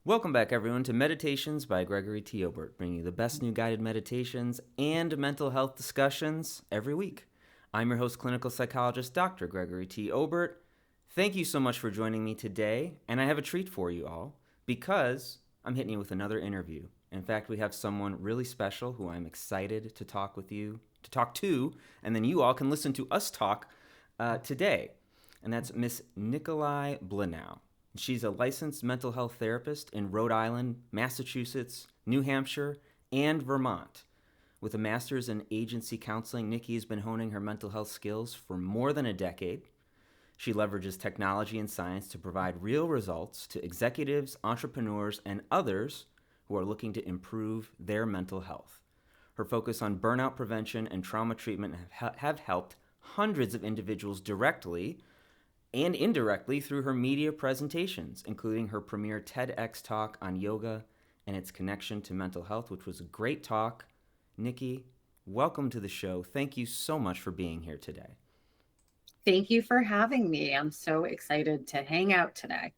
Welcome back, everyone, to Meditations by Gregory T. Obert, bringing you the best new guided meditations and mental health discussions every week. I'm your host, clinical psychologist Dr. Gregory T. Obert. Thank you so much for joining me today, and I have a treat for you all because I'm hitting you with another interview. In fact, we have someone really special who I'm excited to talk to, and then you all can listen to us talk today, and that's Miss Nikolai Blinow. She's a licensed mental health therapist in Rhode Island, Massachusetts, New Hampshire, and Vermont. With a master's in agency counseling, Nikki has been honing her mental health skills for more than a decade. She leverages technology and science to provide real results to executives, entrepreneurs, and others who are looking to improve their mental health. Her focus on burnout prevention and trauma treatment have helped hundreds of individuals directly and indirectly through her media presentations, including her premier TEDx talk on yoga and its connection to mental health, which was a great talk. Nikki, welcome to the show. Thank you so much for being here today. Thank you for having me. I'm so excited to hang out today.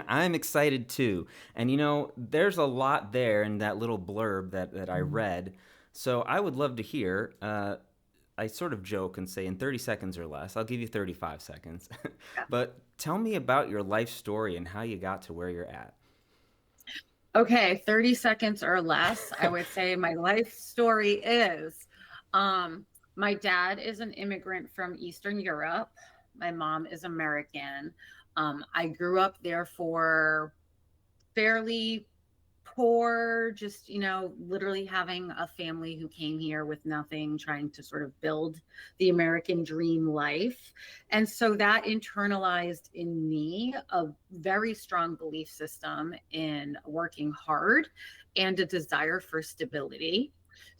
I'm excited too. And there's a lot there in that little blurb that I read. So I would love to hear. I sort of joke and say in 30 seconds or less. I'll give you 35 seconds. Yeah. But tell me about your life story and how you got to where you're at. Okay, 30 seconds or less. I would say my life story is my dad is an immigrant from Eastern Europe. My mom is American. I grew up there for fairly poor, just, literally having a family who came here with nothing, trying to sort of build the American dream life. And so that internalized in me a very strong belief system in working hard and a desire for stability.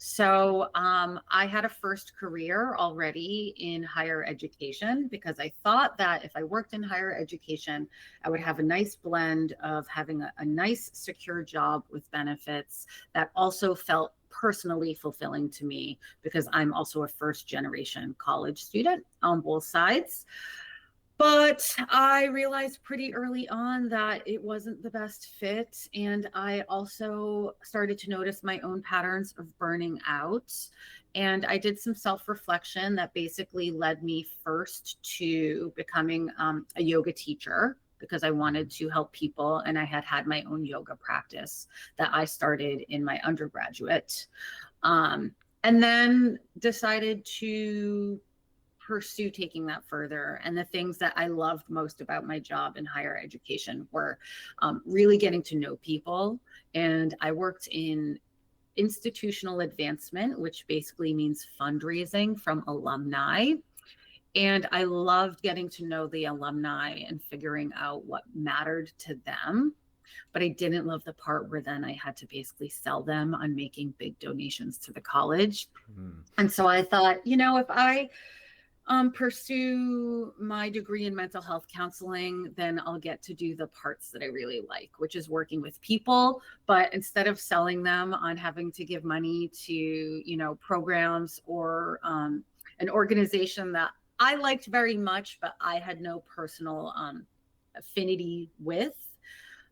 So I had a first career already in higher education because I thought that if I worked in higher education, I would have a nice blend of having a nice, secure job with benefits that also felt personally fulfilling to me because I'm also a first generation college student on both sides. But I realized pretty early on that it wasn't the best fit. And I also started to notice my own patterns of burning out. And I did some self reflection that basically led me first to becoming a yoga teacher because I wanted to help people. And I had had my own yoga practice that I started in my undergraduate. And then decided to pursue taking that further. And the things that I loved most about my job in higher education were really getting to know people. And I worked in institutional advancement, which basically means fundraising from alumni. And I loved getting to know the alumni and figuring out what mattered to them. But I didn't love the part where then I had to basically sell them on making big donations to the college. Mm. And so I thought, if I pursue my degree in mental health counseling, then I'll get to do the parts that I really like, which is working with people. But instead of selling them on having to give money to, programs or an organization that I liked very much, but I had no personal affinity with,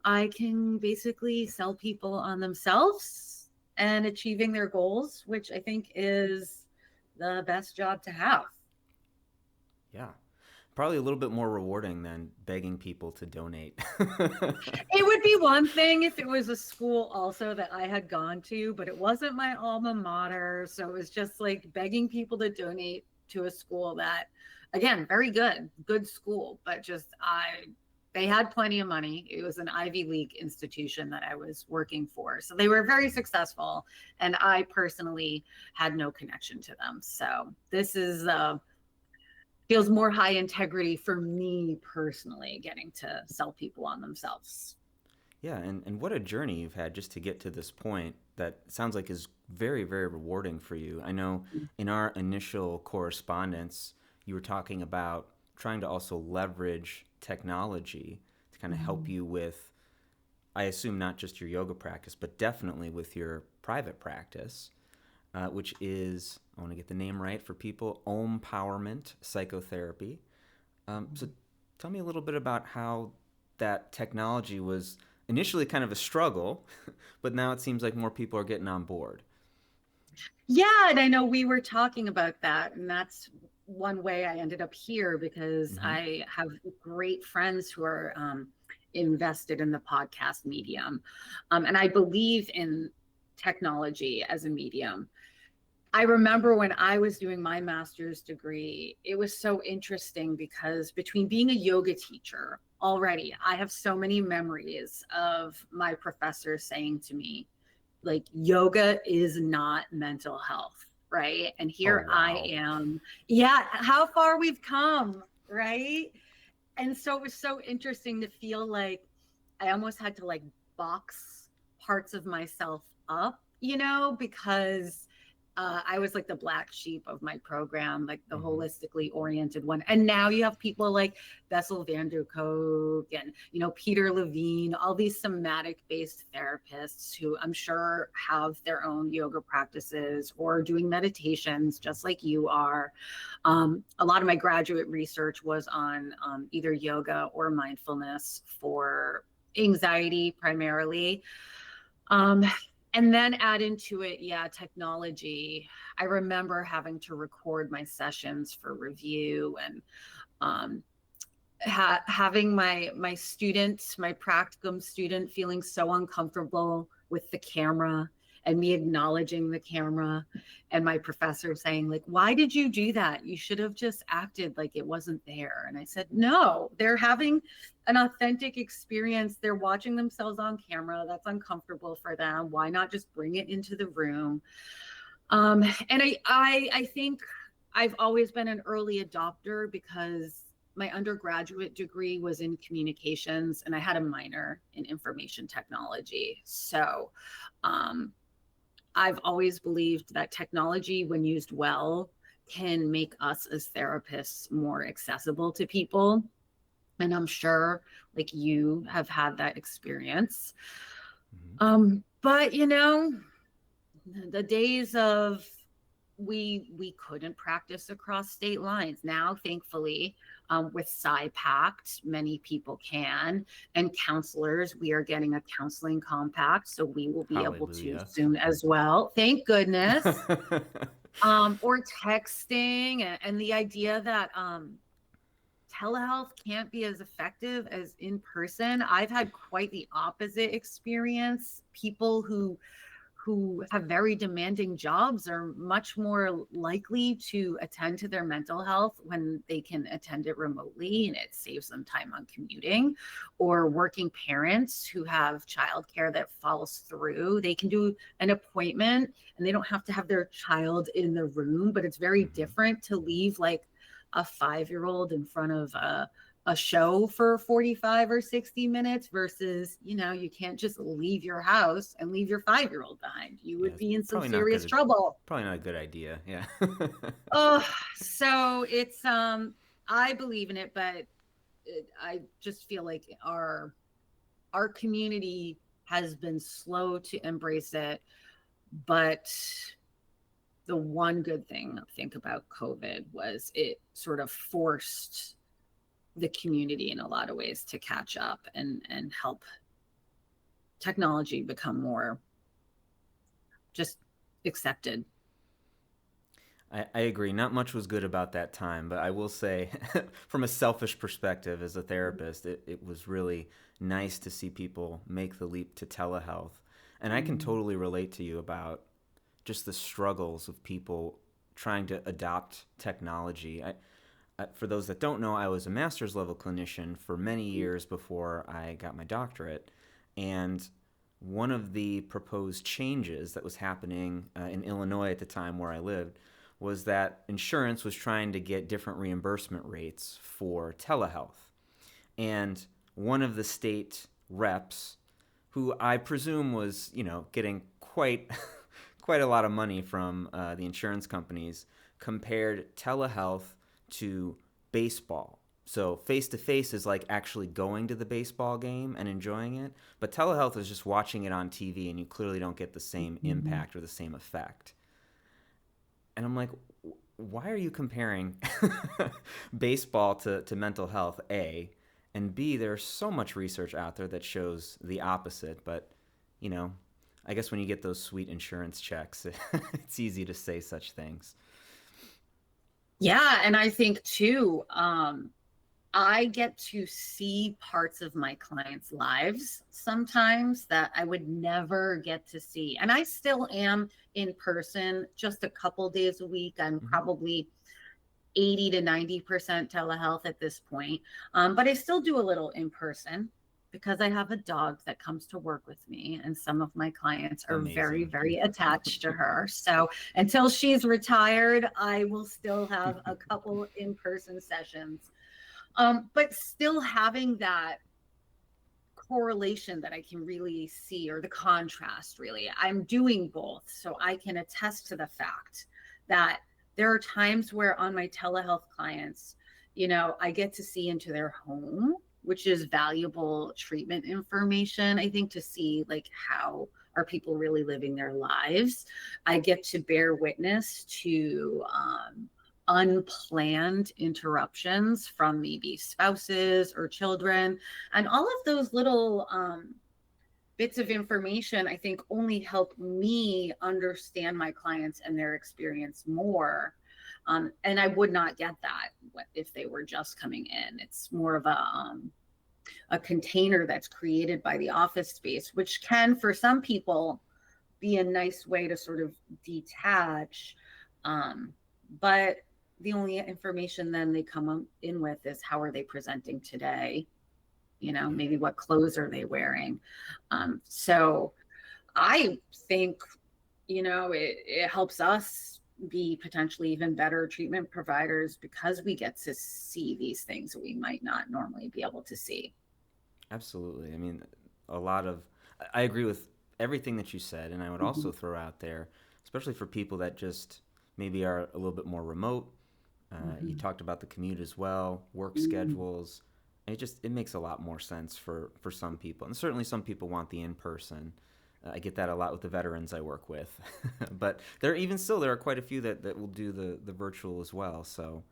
I can basically sell people on themselves and achieving their goals, which I think is the best job to have. Yeah. Probably a little bit more rewarding than begging people to donate. It would be one thing if it was a school also that I had gone to, but it wasn't my alma mater. So it was just like begging people to donate to a school that, again, very good school, but just they had plenty of money. It was an Ivy League institution that I was working for. So they were very successful. And I personally had no connection to them. So this is feels more high integrity for me personally, getting to sell people on themselves. Yeah, and what a journey you've had just to get to this point that sounds like is very, very rewarding for you. I know in our initial correspondence, you were talking about trying to also leverage technology to kind of help Mhm. you with, I assume, not just your yoga practice, but definitely with your private practice, which is, I want to get the name right for people, Empowerment Psychotherapy. So tell me a little bit about how that technology was initially kind of a struggle, but now it seems like more people are getting on board. Yeah, and I know we were talking about that, and that's one way I ended up here because Mm-hmm. I have great friends who are invested in the podcast medium. And I believe in technology as a medium. I remember when I was doing my master's degree, it was so interesting because between being a yoga teacher already, I have so many memories of my professor saying to me, like, yoga is not mental health, right? And Oh, here I wow. am. Yeah, how far we've come, right? And so it was so interesting to feel like I almost had to like box parts of myself up, because I was like the black sheep of my program, like the Mm-hmm. holistically oriented one. And now you have people like Bessel van der Kolk and, Peter Levine, all these somatic based therapists who I'm sure have their own yoga practices or doing meditations just like you are. A lot of my graduate research was on either yoga or mindfulness for anxiety primarily. Um, and then add into it, yeah, technology. I remember having to record my sessions for review and um, having my student, my practicum student, feeling so uncomfortable with the camera and me acknowledging the camera, and my professor saying, like, why did you do that? You should have just acted like it wasn't there. And I said, no, they're having an authentic experience. They're watching themselves on camera. That's uncomfortable for them. Why not just bring it into the room? And I think I've always been an early adopter because my undergraduate degree was in communications and I had a minor in information technology. So um, I've always believed that technology, when used well, can make us as therapists more accessible to people. And I'm sure like you have had that experience. Mm-hmm. But the days of we couldn't practice across state lines. Now, thankfully, with SciPact, many people can. And counselors, we are getting a counseling compact, so we will be able to Hallelujah. soon as well. Thank goodness. Or texting, and the idea that telehealth can't be as effective as in person. I've had quite the opposite experience. People who have very demanding jobs are much more likely to attend to their mental health when they can attend it remotely and it saves them time on commuting. Or working parents who have childcare that falls through, they can do an appointment and they don't have to have their child in the room, but it's very Mm-hmm. different to leave like a 5-year-old in front of a show for 45 or 60 minutes versus, you can't just leave your house and leave your 5-year-old behind. You Yeah, would it's be in some probably not serious good. trouble. Probably not a good idea. Yeah. Oh, so it's I believe in it, but I just feel like our community has been slow to embrace it. But the one good thing I think about COVID was it sort of forced the community in a lot of ways to catch up and help technology become more just accepted. I agree. Not much was good about that time, but I will say, from a selfish perspective as a therapist, it was really nice to see people make the leap to telehealth. And I can Mm. totally relate to you about just the struggles of people trying to adopt technology. For those that don't know, I was a master's level clinician for many years before I got my doctorate. And one of the proposed changes that was happening in Illinois at the time where I lived was that insurance was trying to get different reimbursement rates for telehealth. And one of the state reps, who I presume was, getting quite quite a lot of money from the insurance companies, compared telehealth to baseball. So face to face is like actually going to the baseball game and enjoying it, but telehealth is just watching it on TV, and you clearly don't get the same Mhm. impact or the same effect. And I'm like, why are you comparing baseball to mental health, A? And B, there's so much research out there that shows the opposite. But, you know, I guess when you get those sweet insurance checks, it's easy to say such things. Yeah, and I think too, I get to see parts of my clients' lives sometimes that I would never get to see. And I still am in person just a couple days a week. I'm Mm-hmm. probably 80 to 90% telehealth at this point. But I still do a little in person because I have a dog that comes to work with me, and some of my clients are very, Amazing. very attached to her. So until she's retired, I will still have a couple in person sessions. But still having that correlation that I can really see, or the contrast, really. I'm doing both. So I can attest to the fact that there are times where on my telehealth clients, I get to see into their home, which is valuable treatment information, I think, to see like how are people really living their lives. I get to bear witness to unplanned interruptions from maybe spouses or children. And all of those little bits of information, I think, only help me understand my clients and their experience more. And I would not get that if they were just coming in. It's more of a container that's created by the office space, which can, for some people, be a nice way to sort of detach. But the only information then they come in with is how are they presenting today? Yeah. Maybe what clothes are they wearing? So I think, it helps us be potentially even better treatment providers because we get to see these things that we might not normally be able to see. Absolutely. I mean, I agree with everything that you said. And I would Mhm. also throw out there, especially for people that just maybe are a little bit more remote. You Mhm. talked about the commute as well, work Mhm. schedules. It makes a lot more sense for some people, and certainly some people want the in person. I get that a lot with the veterans I work with, but there are quite a few that will do the virtual as well. So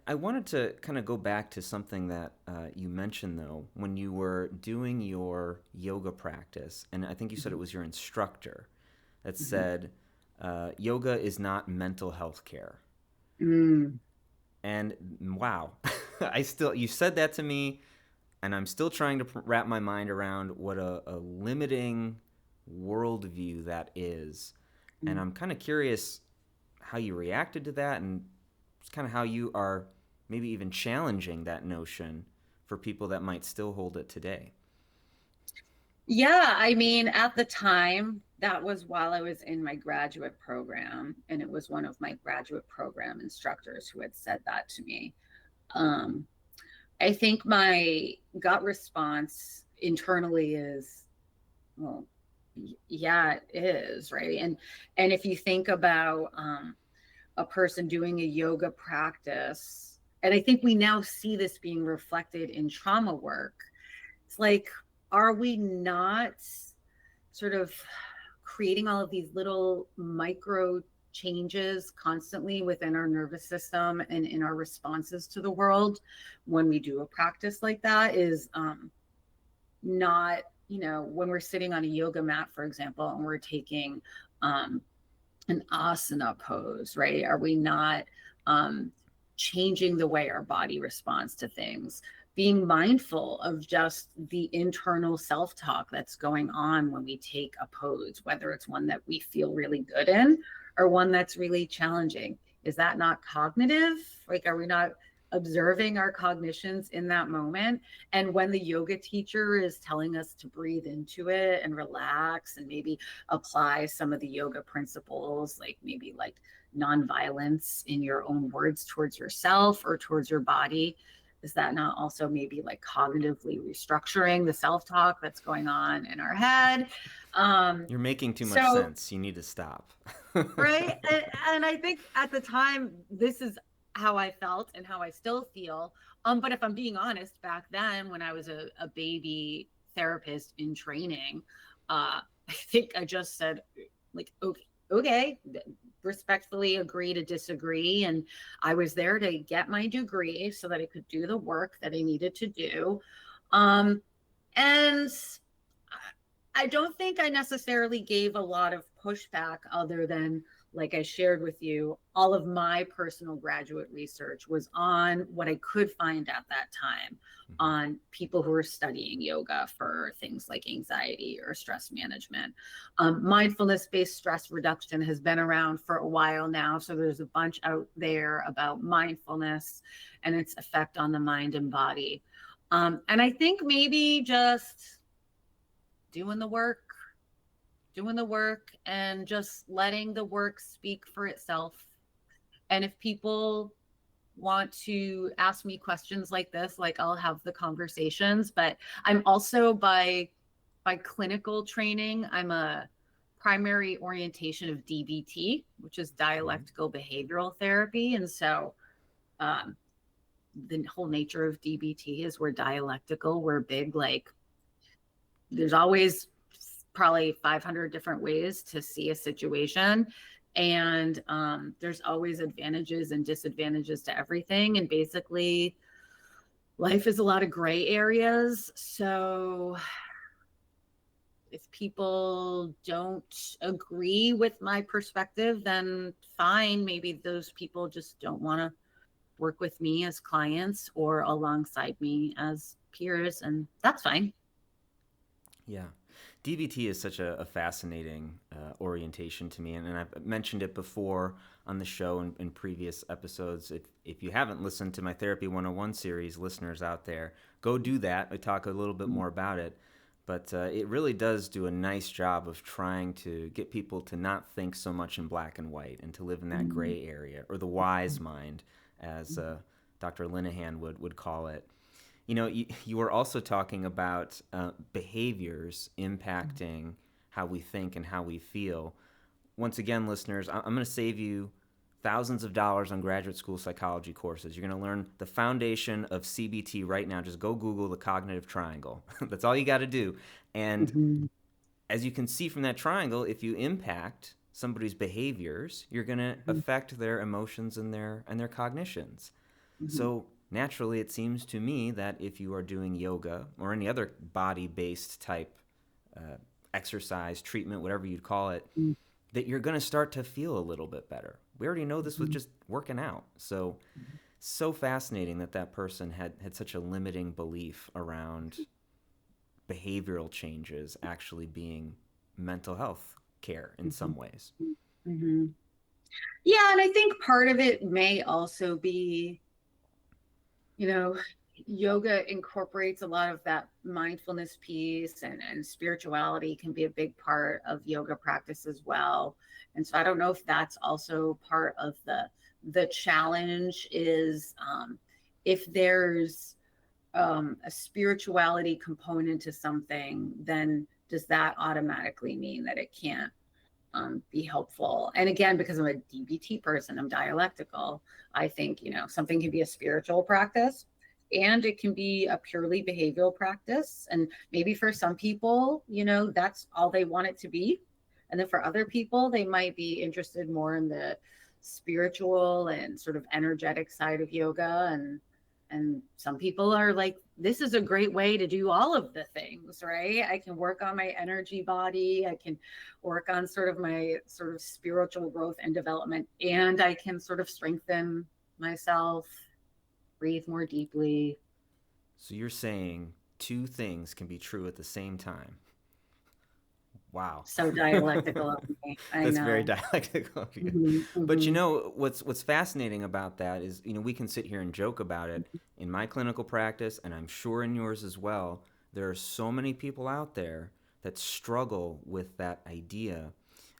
I wanted to kind of go back to something that you mentioned though when you were doing your yoga practice, and I think you said it Mhm. was your instructor that Mhm. said yoga is not mental health care. Mm. And wow, you said that to me, and I'm still trying to wrap my mind around what a limiting worldview that is. And Mm. I'm kind of curious how you reacted to that, and kind of how you are maybe even challenging that notion for people that might still hold it today. Yeah, I mean, at the time, that was while I was in my graduate program, and it was one of my graduate program instructors who had said that to me. Um, I think my gut response internally is, well, yeah, it is, right? And if you think about a person doing a yoga practice, and I think we now see this being reflected in trauma work. It's like, are we not sort of creating all of these little micro changes constantly within our nervous system and in our responses to the world when we do a practice like that? Is not, when we're sitting on a yoga mat, for example, and we're taking um, an asana pose, right? Are we not um, changing the way our body responds to things? Being mindful of just the internal self talk that's going on when we take a pose, whether it's one that we feel really good in or one that's really challenging. Is that not cognitive? Like, are we not observing our cognitions in that moment? And when the yoga teacher is telling us to breathe into it and relax and maybe apply some of the yoga principles, like maybe like nonviolence in your own words towards yourself or towards your body, is that not also maybe like cognitively restructuring the self-talk that's going on in our head? um You're making too much so sense. You need to stop. right, and I think at the time this is how I felt and how I still feel. But if I'm being honest, back then when I was a baby therapist in training, I think I just said, like, okay, okay, respectfully agree to disagree. And I was there to get my degree so that I could do the work that I needed to do. Um, and I don't think I necessarily gave a lot of pushback other than, like I shared with you, all of my personal graduate research was on what I could find at that time Mm-hmm. on people who are studying yoga for things like anxiety or stress management. Mindfulness based stress reduction has been around for a while now. So there's a bunch out there about mindfulness and its effect on the mind and body. And I think maybe just doing the work, doing the work, and just letting the work speak for itself. And if people want to ask me questions like this, like I'll have the conversations. But I'm also by clinical training, I'm a primary orientation of DBT, which is Mm-hmm. dialectical behavioral therapy. And so um, the whole nature of DBT is we're dialectical, we're big, like there's always probably 500 different ways to see a situation. And there's always advantages and disadvantages to everything. And basically, life is a lot of gray areas. So if people don't agree with my perspective, then fine. Maybe those people just don't want to work with me as clients or alongside me as peers. And that's fine. Yeah. DBT is such a fascinating orientation to me, and I've mentioned it before on the show in previous episodes. If you haven't listened to my Therapy 101 series, listeners out there, go do that. I talk a little bit more about it, but it really does do a nice job of trying to get people to not think so much in black and white and to live in that gray area, or the wise mind, as Dr. Linehan would call it. You were also talking about behaviors impacting how we think and how we feel. Once again, listeners, I'm going to save you thousands of dollars on graduate school psychology courses. You're going to learn the foundation of CBT right now. Just go Google the cognitive triangle. That's all you got to do. And Mhm. as you can see from that triangle, if you impact somebody's behaviors, you're going to affect their emotions and their cognitions. Mhm. So naturally, it seems to me that if you are doing yoga or any other body-based type uh, exercise, treatment, whatever you'd call it, Mhm. that you're going to start to feel a little bit better. We already know this with Mhm. just working out. So fascinating that that person had such a limiting belief around behavioral changes actually being mental health care in some Mhm. ways. Mhm. Yeah, and I think part of it may also be, you know, yoga incorporates a lot of that mindfulness piece, and spirituality can be a big part of yoga practice as well. And so I don't know if that's also part of the challenge is if there's a spirituality component to something, then does that automatically mean that it can't be helpful? And again, because I'm a DBT person, I'm dialectical. I think, something can be a spiritual practice and it can be a purely behavioral practice. And maybe for some people, that's all they want it to be. And then for other people, they might be interested more in the spiritual and sort of energetic side of yoga. And some people are like, this is a great way to do all of the things, right? I can work on my energy body, I can work on sort of my sort of spiritual growth and development, and I can sort of strengthen myself, breathe more deeply. So you're saying two things can be true at the same time. Wow. So dialectical of me, I That's very know. dialectical of you. Mm-hmm, But mm-hmm, what's fascinating about that is, we can sit here and joke about it. In my clinical practice, and I'm sure in yours as well, there are so many people out there that struggle with that idea.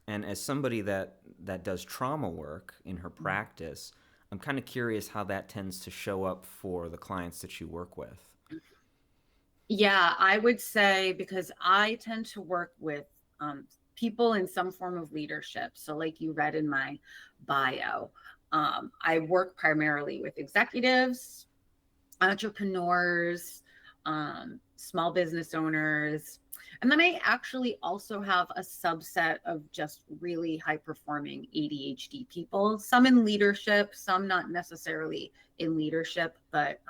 And as somebody that does trauma work in her practice, I'm kind of curious how that tends to show up for the clients that you work with. yeah, I would say because I tend to work with people in some form of leadership. So, like you read in my bio, I work primarily with executives, entrepreneurs, small business owners. And then I actually also have a subset of just really high performing ADHD people, some in leadership, some not necessarily in leadership, but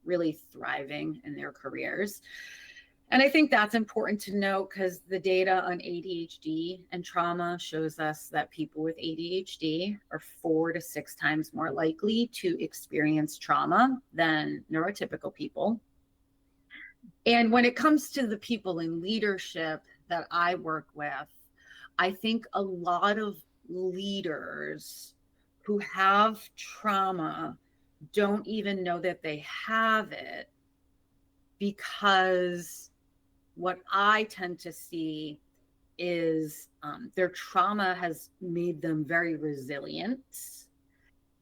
really thriving in their careers. And I think that's important to note because the data on ADHD and trauma shows us that people with ADHD are 4 to 6 times more likely to experience trauma than neurotypical people. And when it comes to the people in leadership that I work with, I think a lot of leaders who have trauma don't even know that they have it, because what I tend to see is their trauma has made them very resilient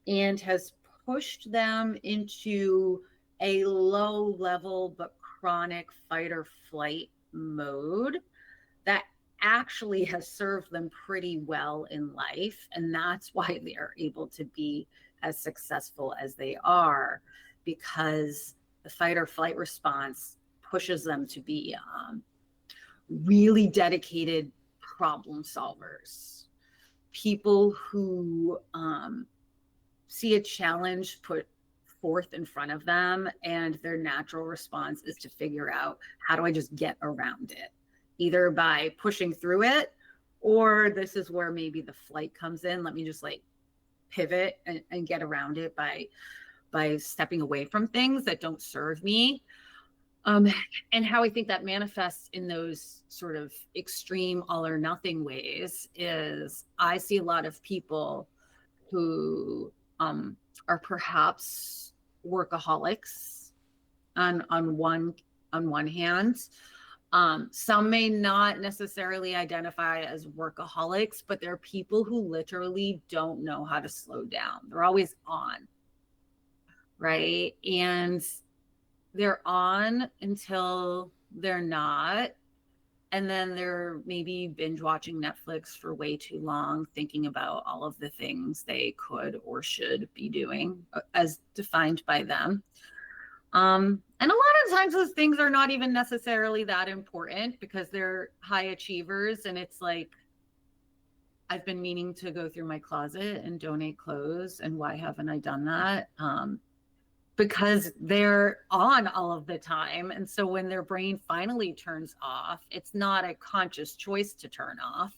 and has pushed them into a low level but chronic fight or flight mode that actually has served them pretty well in life. And that's why they're able to be as successful as they are, because the fight or flight response pushes them to be really dedicated problem solvers, people who see a challenge put forth in front of them, and their natural response is to figure out, how do I just get around it? Either by pushing through it, or this is where maybe the flight comes in. Let me just like pivot and get around it by stepping away from things that don't serve me. And how I think that manifests in those sort of extreme all or nothing ways is I see a lot of people who are perhaps workaholics on one hand. Some may not necessarily identify as workaholics, but they're people who literally don't know how to slow down. They're always on, right? And they're on until they're not. And then they're maybe binge watching Netflix for way too long, thinking about all of the things they could or should be doing as defined by them. And a lot of times those things are not even necessarily that important because they're high achievers. And it's like, I've been meaning to go through my closet and donate clothes. And why haven't I done that? Because they're on all of the time. And so when their brain finally turns off, it's not a conscious choice to turn off.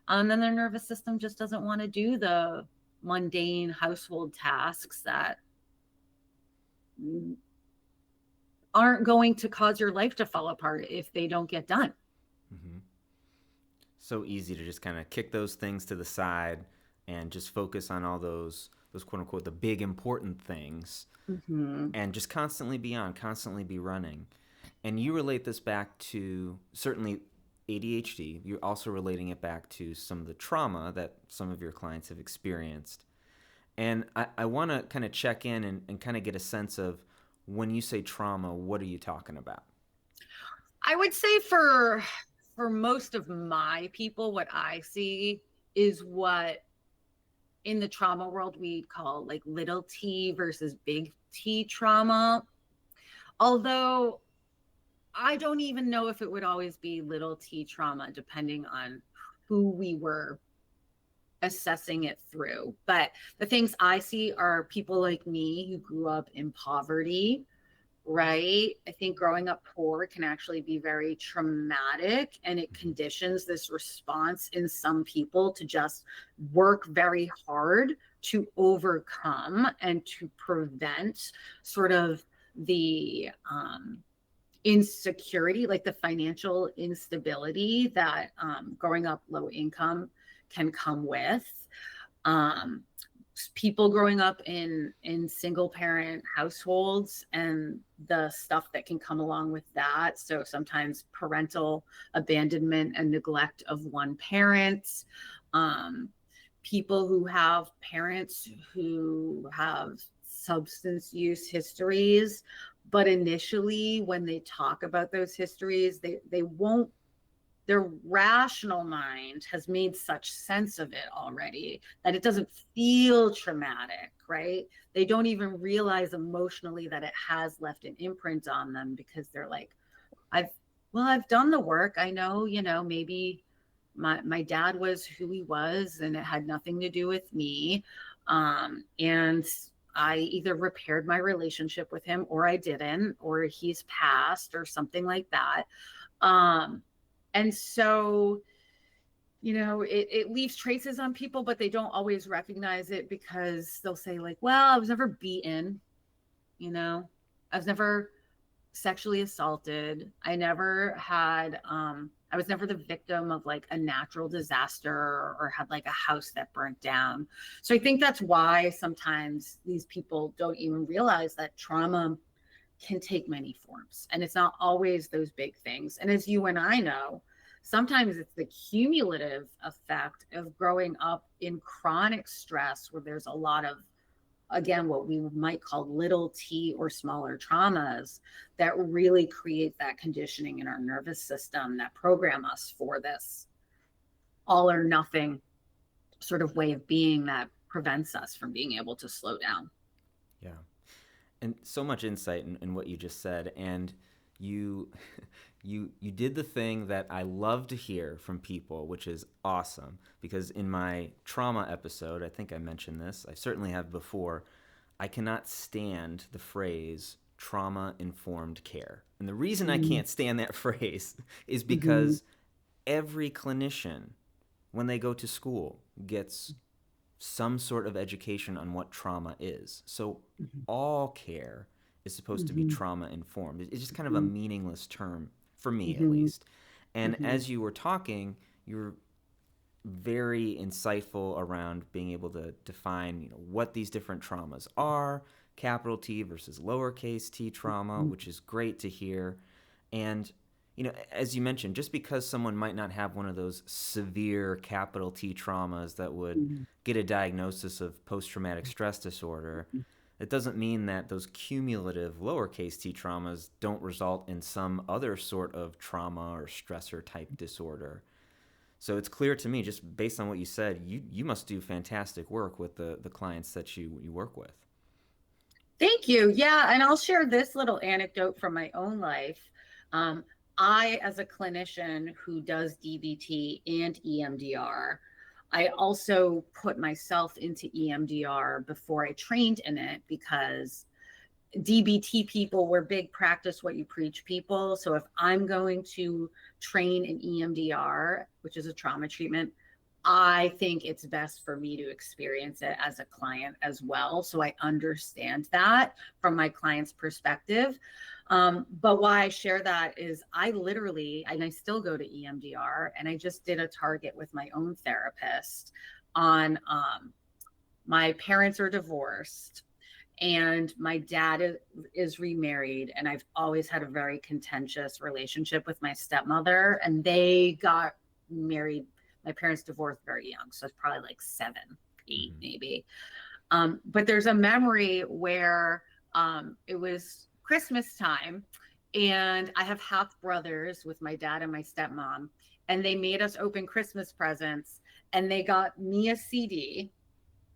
And then their nervous system just doesn't want to do the mundane household tasks that aren't going to cause your life to fall apart if they don't get done. Mm-hmm. So easy to just kind of kick those things to the side and just focus on all those quote unquote the big important things, Mm-hmm. and just constantly be on, constantly be running. And you relate this back to certainly ADHD. You're also relating it back to some of the trauma that some of your clients have experienced. And I want to kind of check in and kind of get a sense of, when you say trauma, what are you talking about? I would say for most of my people, what I see is what in the trauma world we'd call like little t versus big T trauma. Although I don't even know if it would always be little t trauma, depending on who we were assessing it through. But the things I see are people like me who grew up in poverty, right? I think growing up poor can actually be very traumatic, and it conditions this response in some people to just work very hard to overcome and to prevent sort of the insecurity, like the financial instability that growing up low income can come with. Um, People growing up in single parent households and the stuff that can come along with that. So sometimes parental abandonment and neglect of one parent. People who have parents who have substance use histories, but initially when they talk about those histories, they won't, their rational mind has made such sense of it already that it doesn't feel traumatic, right? They don't even realize emotionally that it has left an imprint on them, because they're like, I've well, I've done the work. I know, maybe my dad was who he was and it had nothing to do with me. And I either repaired my relationship with him or I didn't, or he's passed or something like that. Um, and so, it leaves traces on people, but they don't always recognize it because they'll say, like, well, I was never beaten, I was never sexually assaulted. I was never the victim of like a natural disaster or had like a house that burnt down. So I think that's why sometimes these people don't even realize that trauma can take many forms and it's not always those big things. And as you and I know, sometimes it's the cumulative effect of growing up in chronic stress where there's a lot of, again, what we might call little t or smaller traumas that really create that conditioning in our nervous system that program us for this all or nothing sort of way of being that prevents us from being able to slow down. Yeah. And so much insight in what you just said. And you you did the thing that I love to hear from people, which is awesome. Because in my trauma episode, I think I mentioned this, I certainly have before, I cannot stand the phrase trauma informed care. And the reason I can't stand that phrase is Mm-hmm. because every clinician, when they go to school, gets some sort of education on what trauma is. So all care is supposed to be Mm-hmm. trauma informed. It's just kind of a meaningless term for me, at Mm-hmm. least. And Mm-hmm. as you were talking, you were very insightful around being able to define, what these different traumas are, capital T versus lowercase t trauma, which is great to hear. And as you mentioned, just because someone might not have one of those severe capital T traumas that would Mm-hmm. get a diagnosis of post-traumatic stress disorder, it doesn't mean that those cumulative lowercase t traumas don't result in some other sort of trauma or stressor type disorder. So it's clear to me, just based on what you said, you must do fantastic work with the clients that you work with. Thank you. Yeah. And I'll share this little anecdote from my own life. Um, I, as a clinician who does DBT and EMDR, I also put myself into EMDR before I trained in it because DBT people were big practice what you preach people. So if I'm going to train in EMDR, which is a trauma treatment, I think it's best for me to experience it as a client as well. So I understand that from my client's perspective. But why I share that is I literally, and I still go to EMDR, and I just did a target with my own therapist on my parents are divorced and my dad is remarried, and I've always had a very contentious relationship with my stepmother, and they got married, my parents divorced very young, so it's probably like 7, 8 Mm-hmm. maybe. But there's a memory where it was Christmas time and I have half brothers with my dad and my stepmom, and they made us open Christmas presents, and they got me a CD,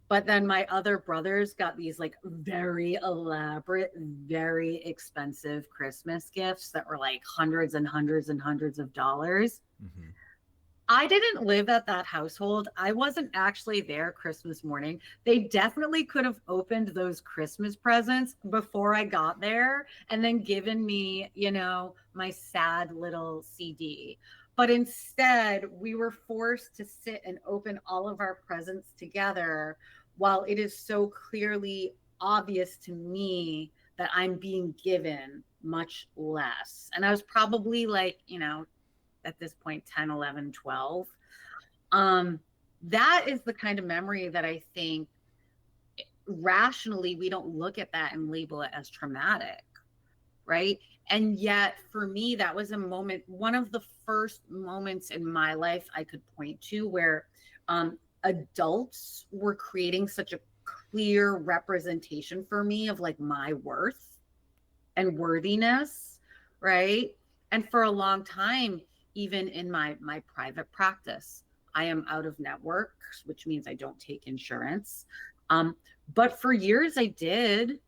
but then my other brothers got these like very elaborate, very expensive Christmas gifts that were like hundreds and hundreds and hundreds of dollars. Mm-hmm. I didn't live at that household. I wasn't actually there Christmas morning. They definitely could have opened those Christmas presents before I got there and then given me, my sad little CD. But instead, we were forced to sit and open all of our presents together while it is so clearly obvious to me that I'm being given much less. And I was probably like, at this point 10, 11, 12. um that is the kind of memory that I think rationally we don't look at that and label it as traumatic, right? And yet for me that was a moment, one of the first moments in my life I could point to where adults were creating such a clear representation for me of like my worth and worthiness, right? And for a long time, even in my private practice, I am out of network, which means I don't take insurance. Um, but for years I did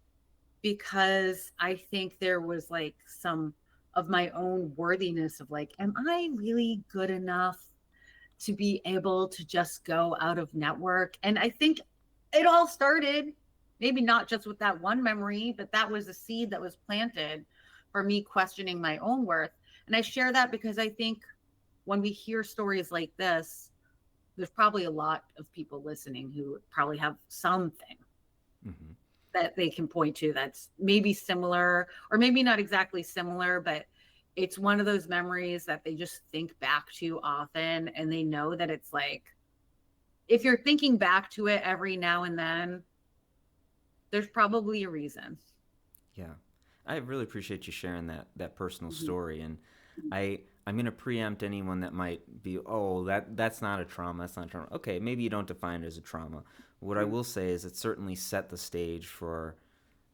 because I think there was like some of my own worthiness of like, am I really good enough to be able to just go out of network? And I think it all started maybe not just with that one memory, but that was a seed that was planted for me questioning my own worth. And I share that because I think when we hear stories like this, there's probably a lot of people listening who probably have something Mm-hmm. that they can point to that's maybe similar or maybe not exactly similar, but it's one of those memories that they just think back to often. And they know that it's like, if you're thinking back to it every now and then, there's probably a reason. Yeah, I really appreciate you sharing that personal Mhm. story, and I'm going to preempt anyone that might be, oh, that's not a trauma, that's not a trauma. Okay, maybe you don't define it as a trauma. What I Mhm. will say is it certainly set the stage for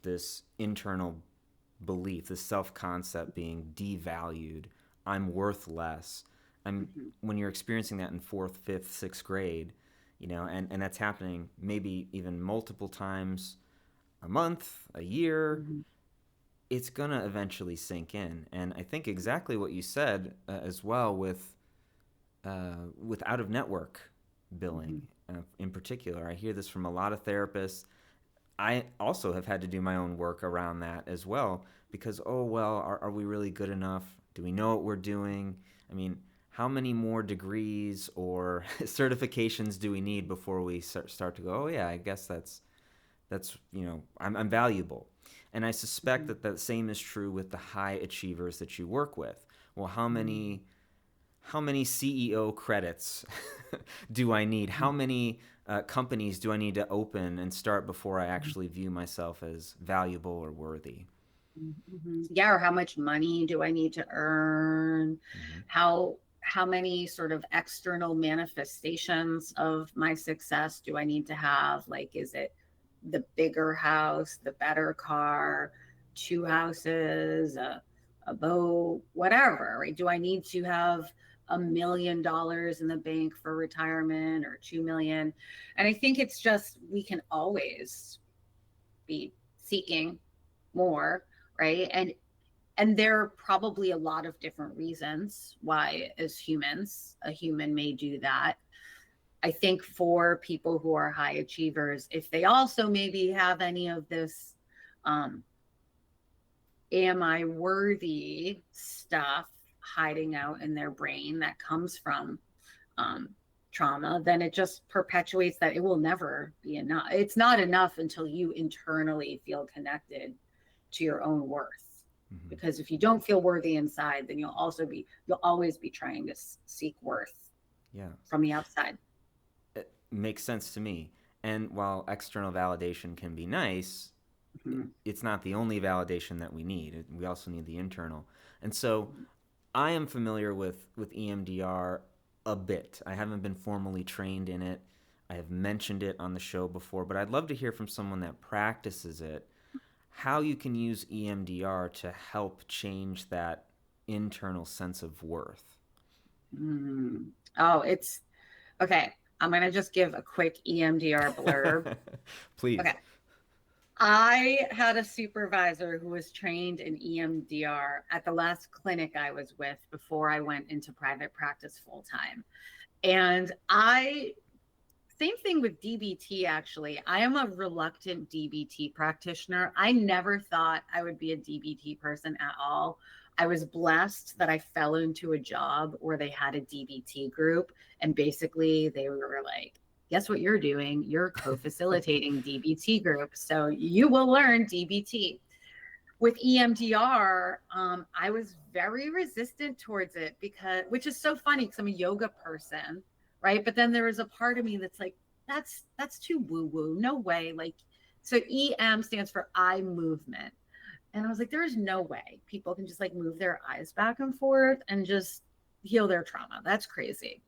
this internal belief, this self concept being devalued. I'm worth less. I'm Mhm. When you're experiencing that in fourth, fifth, sixth grade, and that's happening maybe even multiple times a month, a year, Mhm. it's gonna eventually sink in. And I think exactly what you said as well with out of network billing Mhm. in particular. I hear this from a lot of therapists. I also have had to do my own work around that as well because, oh, well, are we really good enough? Do we know what we're doing? I mean, how many more degrees or certifications do we need before we start to go, oh, yeah, I guess that's I'm valuable. And I suspect Mhm. that the same is true with the high achievers that you work with. Well, Mhm. how many CEO credits do I need? How Mhm. many companies do I need to open and start before I actually view myself as valuable or worthy? Mhm. Yeah, or how much money do I need to earn? Mm-hmm. How many sort of external manifestations of my success do I need to have? Like, is it the bigger house, the better car, two houses, a boat, whatever, right? Do I need to have $1 million in the bank for retirement or 2 million? And I think it's just we can always be seeking more, right? And there are probably a lot of different reasons why as humans a human may do that. I think for people who are high achievers, if they also maybe have any of this um am I worthy stuff hiding out in their brain that comes from um trauma, then it just perpetuates that it will never be enough. It's not enough until you internally feel connected to your own worth. Mm-hmm. Because if you don't feel worthy inside, then you'll always be trying to seek worth Yeah, from the outside. it makes sense to me. And while external validation can be nice, Mhm. it's not the only validation that we need. We also need the internal. And so I am familiar with EMDR a bit. I haven't been formally trained in it. I have mentioned it on the show before, but I'd love to hear from someone that practices it how you can use EMDR to help change that internal sense of worth. Mm. Oh, it's okay. I'm going to just give a quick EMDR blurb. Please. Okay. I had a supervisor who was trained in EMDR at the last clinic I was with before I went into private practice full time. And same thing with DBT, actually. I am a reluctant DBT practitioner. I never thought I would be a DBT person at all. I was blessed that I fell into a job where they had a DBT group. And basically, they were like, guess what you're doing? You're co facilitating DBT group. So you will learn DBT. With EMDR, I was very resistant towards it because, which is so funny because I'm a yoga person, right? But then there was a part of me that's like, that's too woo woo. No way. Like, so EM stands for eye movement, and I was like, there is no way people can just like move their eyes back and forth and just heal their trauma. That's crazy.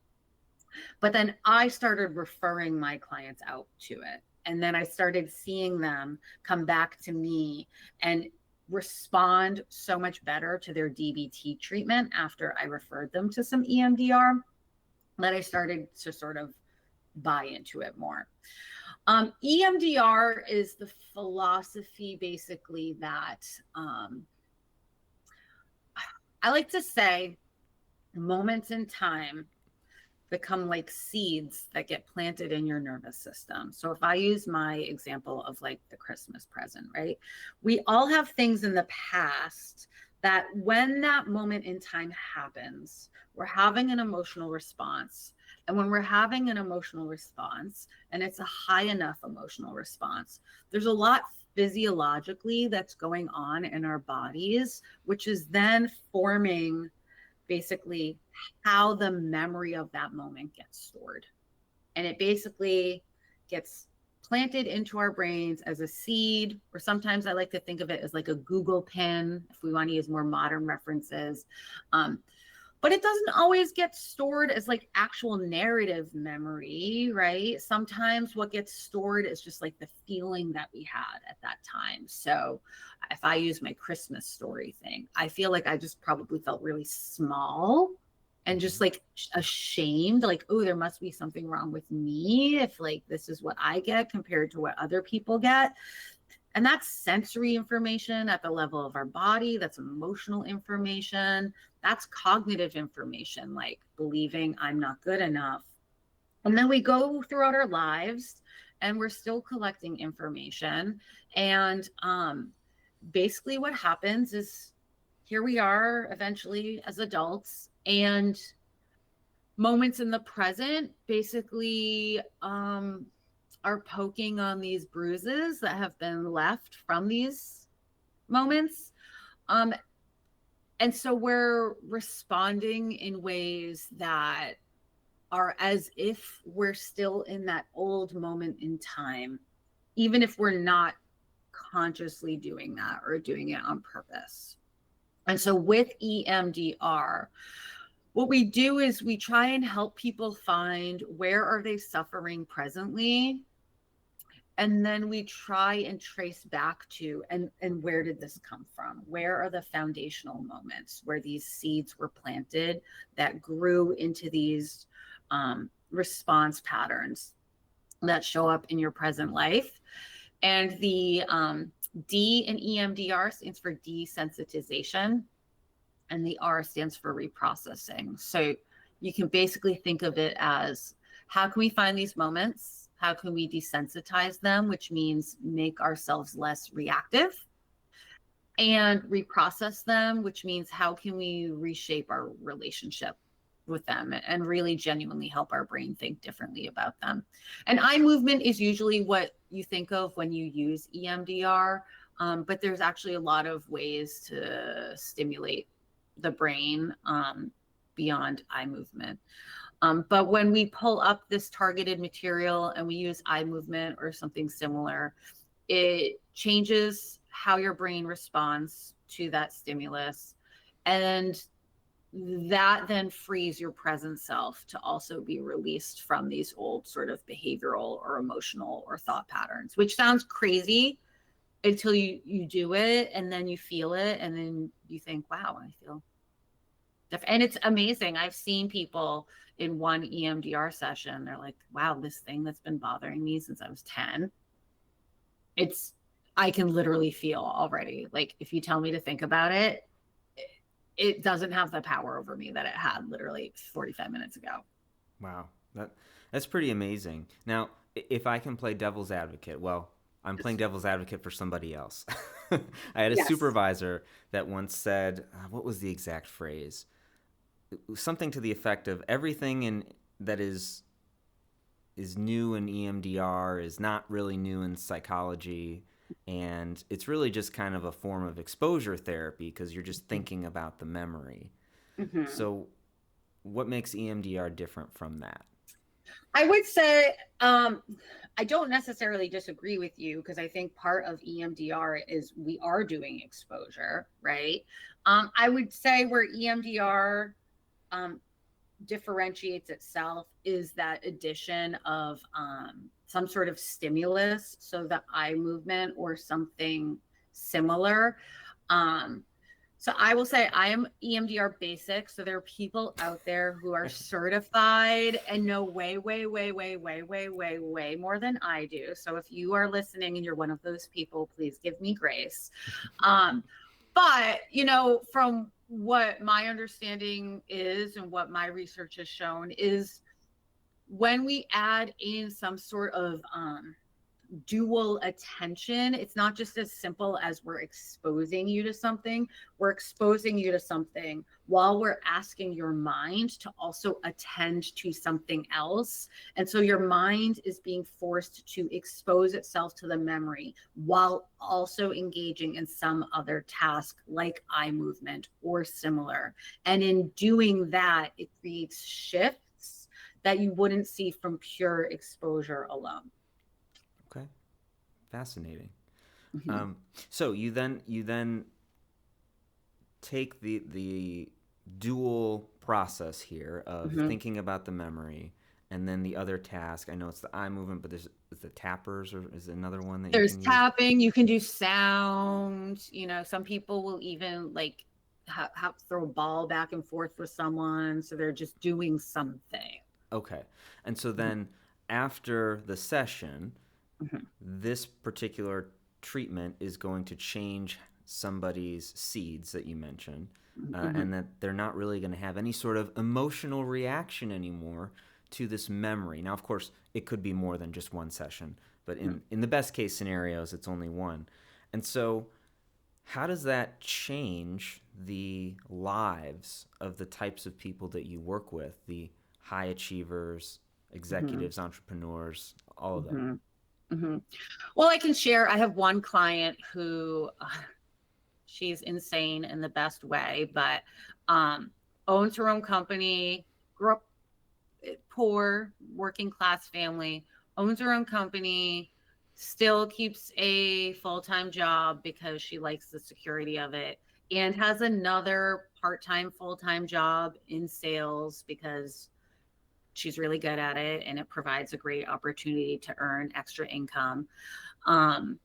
But then I started referring my clients out to it. And then I started seeing them come back to me and respond so much better to their DBT treatment after I referred them to some EMDR that I started to sort of buy into it more. EMDR is the philosophy basically that I like to say moments in time become like seeds that get planted in your nervous system. So if I use my example of like the Christmas present, right? We all have things in the past that when that moment in time happens, we're having an emotional response. And when we're having an emotional response, and it's a high enough emotional response, there's a lot physiologically that's going on in our bodies, which is then forming basically how the memory of that moment gets stored. And it basically gets planted into our brains as a seed, or sometimes I like to think of it as like a Google pin, if we want to use more modern references. Um, but it doesn't always get stored as like actual narrative memory, right? Sometimes what gets stored is just like the feeling that we had at that time. So if I use my Christmas story thing, I feel like I just probably felt really small and just like ashamed, like, oh, there must be something wrong with me if like this is what I get compared to what other people get. And that's sensory information at the level of our body, that's emotional information, that's cognitive information, like believing I'm not good enough. And then we go throughout our lives and we're still collecting information. And basically, what happens is here we are eventually as adults, and moments in the present basically are poking on these bruises that have been left from these moments. Um, and so we're responding in ways that are as if we're still in that old moment in time, even if we're not consciously doing that or doing it on purpose. And so with EMDR, what we do is we try and help people find where are they suffering presently, and then we try and trace back to and where did this come from, where are the foundational moments where these seeds were planted that grew into these response patterns that show up in your present life. And the D in EMDR stands for desensitization, and the R stands for reprocessing. So you can basically think of it as, how can we find these moments? How can we desensitize them, which means make ourselves less reactive, and reprocess them, which means how can we reshape our relationship with them and really genuinely help our brain think differently about them. And eye movement is usually what you think of when you use EMDR, but there's actually a lot of ways to stimulate the brain beyond eye movement. But when we pull up this targeted material and we use eye movement or something similar, it changes how your brain responds to that stimulus. And that then frees your present self to also be released from these old sort of behavioral or emotional or thought patterns, which sounds crazy until you do it, and then you feel it, and then you think, wow, I feel different. And it's amazing. I've seen people in one EMDR session, they're like, wow, this thing that's been bothering me since I was 10, I can literally feel already. Like if you tell me to think about it, it doesn't have the power over me that it had literally 45 minutes ago. Wow, that's pretty amazing. Now, if I can play devil's advocate, well, I'm playing devil's advocate for somebody else. I had a Yes. supervisor that once said, what was the exact phrase? Something to the effect of everything that is new in EMDR is not really new in psychology, and it's really just kind of a form of exposure therapy because you're just thinking about the memory. Mm-hmm. So what makes EMDR different from that? I would say I don't necessarily disagree with you, because I think part of EMDR is we are doing exposure, right? I would say where EMDR differentiates itself is that addition of some sort of stimulus, so the eye movement or something similar. So I will say I am EMDR basic. So there are people out there who are certified and know way, way, way, way, way, way, way, way more than I do. So if you are listening and you're one of those people, please give me grace. But, from what my understanding is and what my research has shown is when we add in some sort of dual attention, it's not just as simple as we're exposing you to something. We're exposing you to something while we're asking your mind to also attend to something else. And so your mind is being forced to expose itself to the memory while also engaging in some other task like eye movement or similar. And in doing that, it creates shifts that you wouldn't see from pure exposure alone. Okay, fascinating. Mhm. Um, so you then take the dual process here of Mhm. thinking about the memory and then the other task. I know it's the eye movement, but there's is the tappers, or is another one that you There's can use? tapping, you can do sound, some people will even like have throw a ball back and forth with someone, so they're just doing something. Okay. And so Mhm, then after the session, mhm, this particular treatment is going to change somebody's seeds that you mentioned, mhm, and that they're not really going to have any sort of emotional reaction anymore to this memory. Now, of course, it could be more than just one session, but mhm, in the best case scenarios, it's only one. And so, how does that change the lives of the types of people that you work with, the high achievers, mhm, executives, entrepreneurs, all of them? mhm, mhm. Well, I can share. I have one client who she's insane in the best way, but um, owns her own company, grew up poor working class family, owns her own company, still keeps a full-time job because she likes the security of it, and has another part-time full-time job in sales because she's really good at it and it provides a great opportunity to earn extra income. um,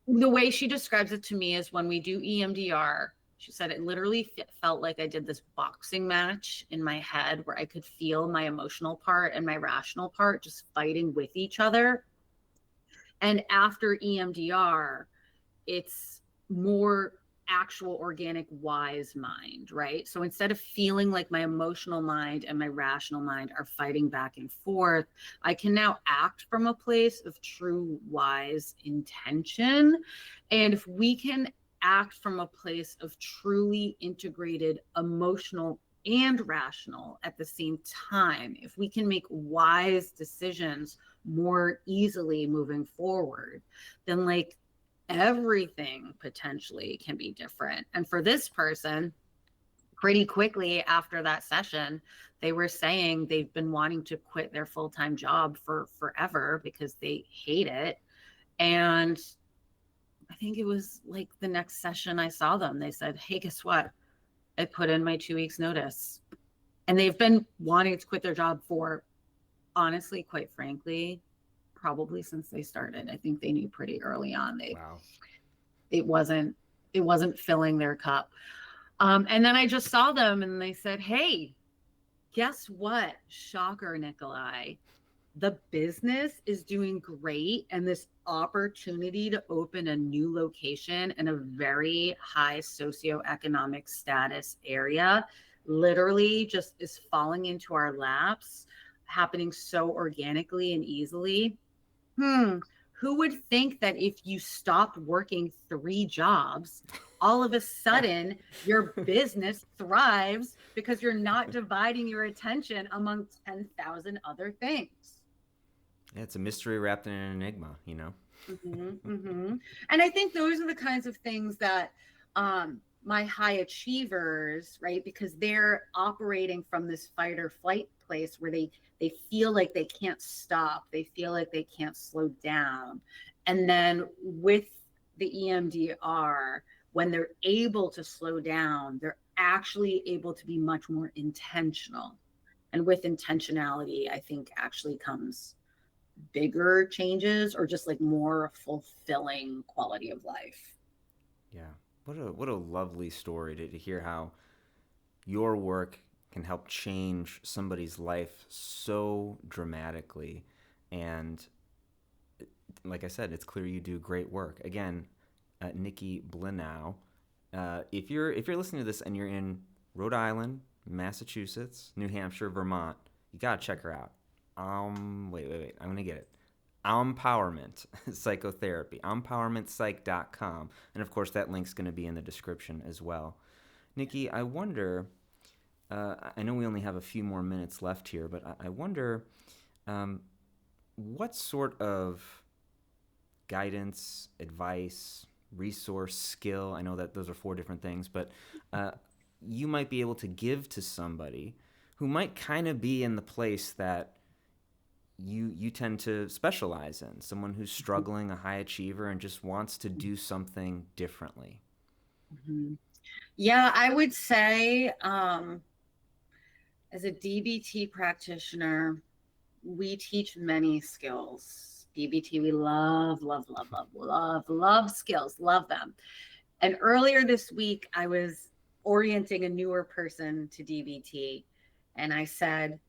the way she describes it to me is when we do EMDR, she said it literally felt like I did this boxing match in my head where I could feel my emotional part and my rational part just fighting with each other. And after EMDR, it's more actual organic wise mind, right? So instead of feeling like my emotional mind and my rational mind are fighting back and forth, I can now act from a place of true wise intention. And if we can act from a place of truly integrated emotional and rational at the same time, if we can make wise decisions more easily moving forward, then like everything potentially can be different. And for this person, pretty quickly after that session, they were saying they've been wanting to quit their full-time job for forever because they hate it. And I think it was like the next session I saw them, they said, "Hey, guess what? I put in my 2 weeks notice." And they've been wanting to quit their job for, honestly, quite frankly, probably since they started. I think they knew pretty early on Wow. it wasn't it wasn't filling their cup. And then I just saw them and they said, "Hey, guess what? Shocker, Nikolai. The business is doing great, and this opportunity to open a new location in a very high socioeconomic status area literally just is falling into our laps, happening so organically and easily. Hmm, who would think that if you stopped working 3 jobs, all of a sudden your business thrives because you're not dividing your attention among 10,000 other things?" Yeah, it's a mystery wrapped in an enigma. And I think those are the kinds of things that my high achievers, right, because they're operating from this fight or flight place where they feel like they can't stop, they feel like they can't slow down, and then with the EMDR, when they're able to slow down, they're actually able to be much more intentional. And with intentionality, I think actually comes bigger changes or just like more fulfilling quality of life. Yeah. What a lovely story to hear how your work can help change somebody's life so dramatically. And like I said, it's clear you do great work. Again, Nikki Blinow, If you're listening to this and you're in Rhode Island, Massachusetts, New Hampshire, Vermont, you gotta check her out. Wait. I'm gonna get it. Empowerment Psychotherapy. Empowermentpsych.com. And of course, that link's gonna be in the description as well. Nikki, I wonder. I know we only have a few more minutes left here, but I wonder um, what sort of guidance, advice, resource, skill, I know that those are 4 different things, but you might be able to give to somebody who might kind of be in the place that you tend to specialize in, someone who's struggling, a high achiever, and just wants to do something differently. Mhm. Yeah, I would say as a DBT practitioner, we teach many skills. DBT, we love skills, love them. And earlier this week, I was orienting a newer person to DBT, and I said,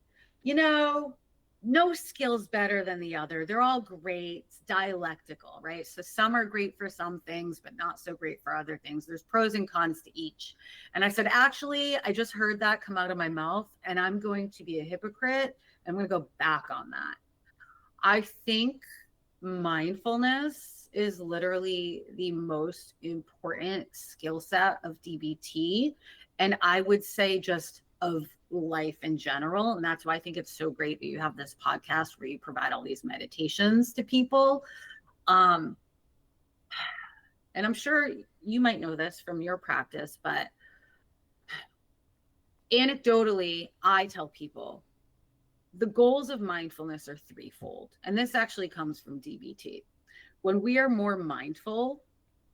you know, no skill's better than the other. They're all great. It's dialectical, right? So some are great for some things, but not so great for other things. There's pros and cons to each. And I said, actually, I just heard that come out of my mouth, and I'm going to be a hypocrite. I'm going to go back on that. I think mindfulness is literally the most important skill set of DBT. And I would say just of life in general. And that's why I think it's so great that you have this podcast where you provide all these meditations to people. Um, and I'm sure you might know this from your practice, but anecdotally, I tell people the goals of mindfulness are threefold. And this actually comes from DBT. When we are more mindful,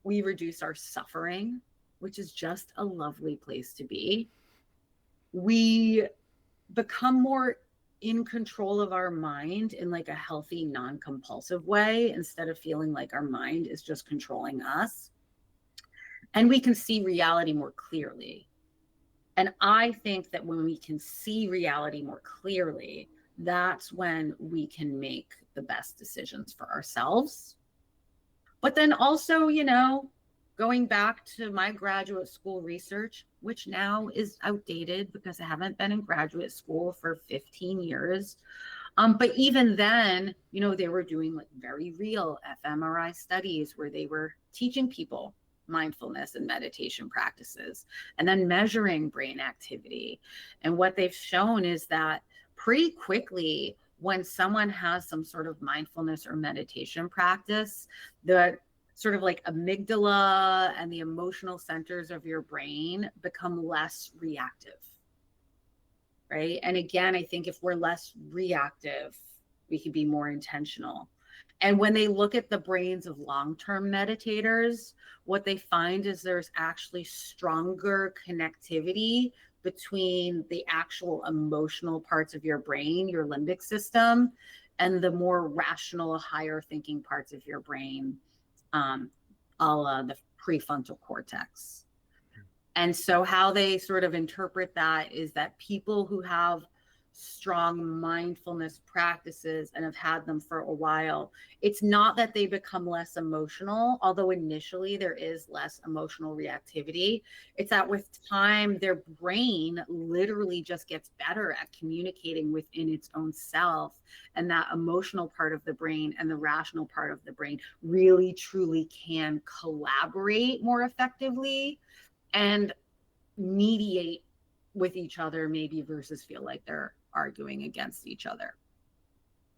we reduce our suffering, which is just a lovely place to be. We become more in control of our mind in like a healthy, non-compulsive way, instead of feeling like our mind is just controlling us. And we can see reality more clearly. And I think that when we can see reality more clearly, that's when we can make the best decisions for ourselves. But then also, going back to my graduate school research, which now is outdated because I haven't been in graduate school for 15 years. But even then, they were doing like very real fMRI studies where they were teaching people mindfulness and meditation practices and then measuring brain activity. And what they've shown is that pretty quickly, when someone has some sort of mindfulness or meditation practice, the sort of like amygdala and the emotional centers of your brain become less reactive. Right. And again, I think if we're less reactive, we can be more intentional. And when they look at the brains of long-term meditators, what they find is there's actually stronger connectivity between the actual emotional parts of your brain, your limbic system, and the more rational, higher thinking parts of your brain, a la the prefrontal cortex. And so how they sort of interpret that is that people who have strong mindfulness practices and have had them for a while, it's not that they become less emotional, although initially there is less emotional reactivity. It's that with time, their brain literally just gets better at communicating within its own self. And that emotional part of the brain and the rational part of the brain really, truly can collaborate more effectively and mediate with each other, maybe, versus feel like they're arguing against each other.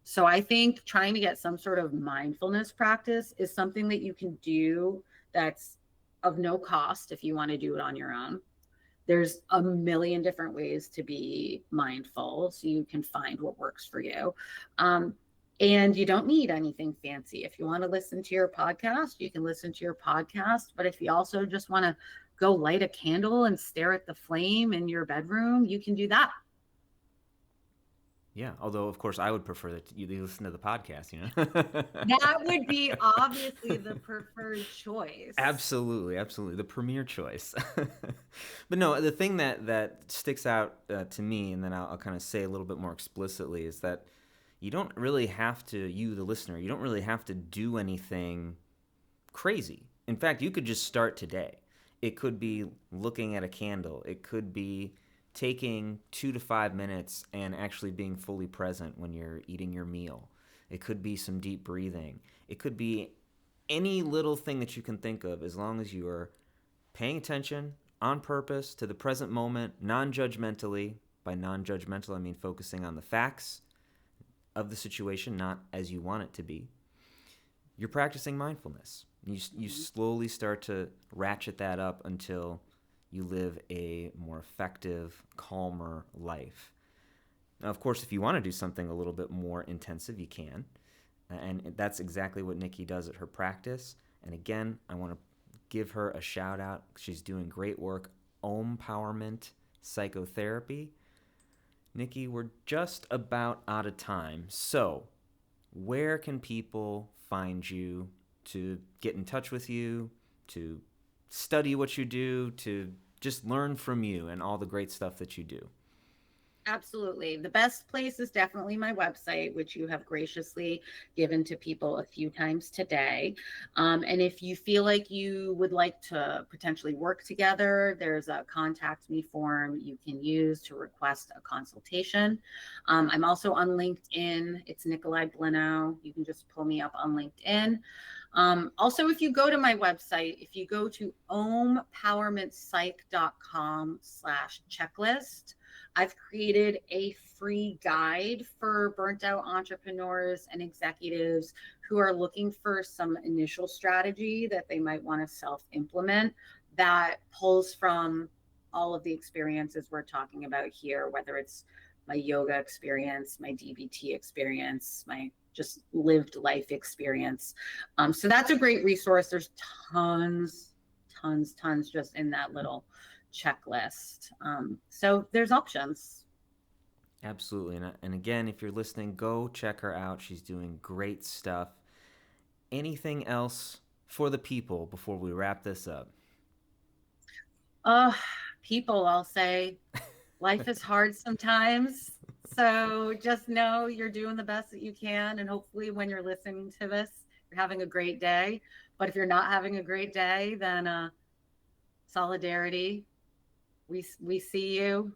So I think trying to get some sort of mindfulness practice is something that you can do that's of no cost if you want to do it on your own. There's a million different ways to be mindful, so you can find what works for you. And you don't need anything fancy. If you want to listen to your podcast, you can listen to your podcast. But if you also just want to go light a candle and stare at the flame in your bedroom, you can do that. Yeah, although of course I would prefer that you listen to the podcast, That would be obviously the preferred choice. Absolutely, the premier choice. But no, the thing that sticks out to me, and then I'll kind of say a little bit more explicitly, is that you don't really have to, you the listener, you don't really have to do anything crazy. In fact, you could just start today. It could be looking at a candle. It could be taking 2 to 5 minutes and actually being fully present when you're eating your meal. It could be some deep breathing. It could be any little thing that you can think of, as long as you are paying attention on purpose to the present moment, non-judgmentally. By non-judgmental, I mean focusing on the facts of the situation, not as you want it to be. You're practicing mindfulness. You slowly start to ratchet that up until you live a more effective, calmer life. Now, of course, if you want to do something a little bit more intensive, you can. And that's exactly what Nikki does at her practice. And again, I want to give her a shout out. She's doing great work. Empowerment Psychotherapy. Nikki, we're just about out of time. So, where can people find you to get in touch with you, to study what you do, to just learn from you and all the great stuff that you do? Absolutely. The best place is definitely my website, which you have graciously given to people a few times today. And if you feel like you would like to potentially work together, there's a contact me form you can use to request a consultation. I'm also on LinkedIn. It's Nikolai Blinow. You can just pull me up on LinkedIn. Also, if you go to my website, if you go to empowermentpsych.com/checklist, I've created a free guide for burnt out entrepreneurs and executives who are looking for some initial strategy that they might want to self-implement that pulls from all of the experiences we're talking about here, whether it's my yoga experience, my DBT experience, my just lived life experience. So that's a great resource. There's tons just in that little checklist. So there's options. Absolutely. And again, if you're listening, go check her out. She's doing great stuff. Anything else for the people before we wrap this up? People, I'll say, life is hard sometimes. So just know you're doing the best that you can. And hopefully, when you're listening to this, you're having a great day. But if you're not having a great day, then solidarity. We see you.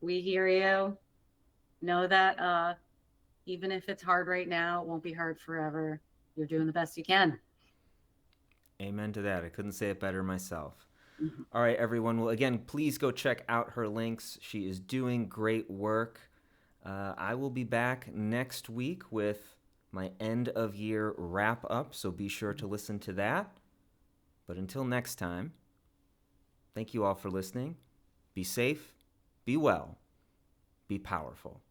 We hear you. Know that even if it's hard right now, it won't be hard forever. You're doing the best you can. Amen to that. I couldn't say it better myself. Mhm. All right, everyone. Well, again, please go check out her links. She is doing great work. I will be back next week with my end of year wrap up, so be sure to listen to that. But until next time, thank you all for listening. Be safe, be well, be powerful.